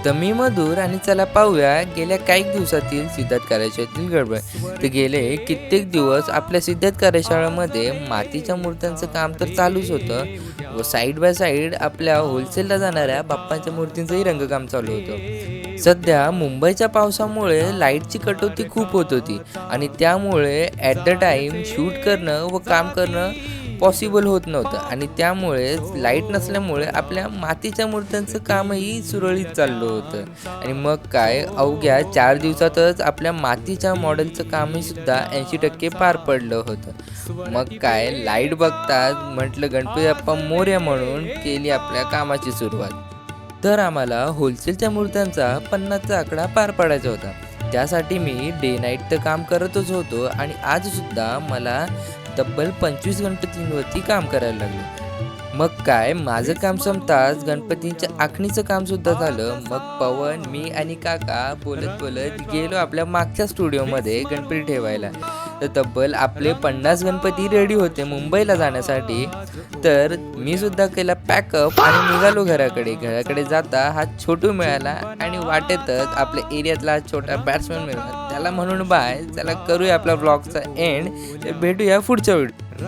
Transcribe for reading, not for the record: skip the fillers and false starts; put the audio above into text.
तर मी मधुर आणि चला पाहूया गेल्या काही दिवसातील सिद्धार्थ कार्यशाळेतील गडबड. तर गेले कित्येक दिवस आपल्या सिद्धार्थ कार्यशाळेमध्ये मातीच्या मूर्त्यांचं काम तर चालूच होतं व साईड बाय साईड आपल्या होलसेलला जाणाऱ्या बाप्पांच्या मूर्तींचंही रंगकाम चालू होतं. सध्या मुंबईच्या पावसामुळे लाईटची कटौती खूप होत होती आणि त्यामुळे ॲट द टाईम शूट करणं व काम करणं पॉसिबल होत नव्हतं आणि त्यामुळे लाईट नसल्यामुळे आपल्या मातीच्या मूर्त्यांचं कामही सुरळीत चाललं होतं. आणि मग काय अवघ्या 4 दिवसातच आपल्या मातीच्या मॉडेलचं कामही सुद्धा 80% पार पडलं होतं. मग काय लाईट बघताच म्हटलं गणपती बाप्पा मोरया म्हणून केली आपल्या कामाची सुरुवात. तर आम्हाला होलसेलच्या मूर्त्यांचा 50चा आकडा पार पाडायचा होता. त्यासाठी मी डे नाईट तर काम करतच होतो आणि आजसुद्धा मला तब्बल 25 गणपतींवरती काम करायला लागलं. मग काय माझं काम संपताच गणपतींच्या आखणीचं कामसुद्धा झालं. मग पवन, मी आणि काका बोलत बोलत गेलो आपल्या मागच्या स्टुडिओमध्ये गणपती ठेवायला. तर तब्बल आपले 50 गणपती रेडी होते मुंबईला जाण्यासाठी. तर मी सुद्धा केला पॅकअप आणि निघालो घराकडे. घराकडे जाता हा छोटू मिळाला आणि वाटेतच आपल्या एरियातला छोटा बॅट्समॅन मिळाला. त्याला म्हणून बाय, चला करूया आपला ब्लॉगचा एंड. भेटूया पुढच्या व्हिडिओ.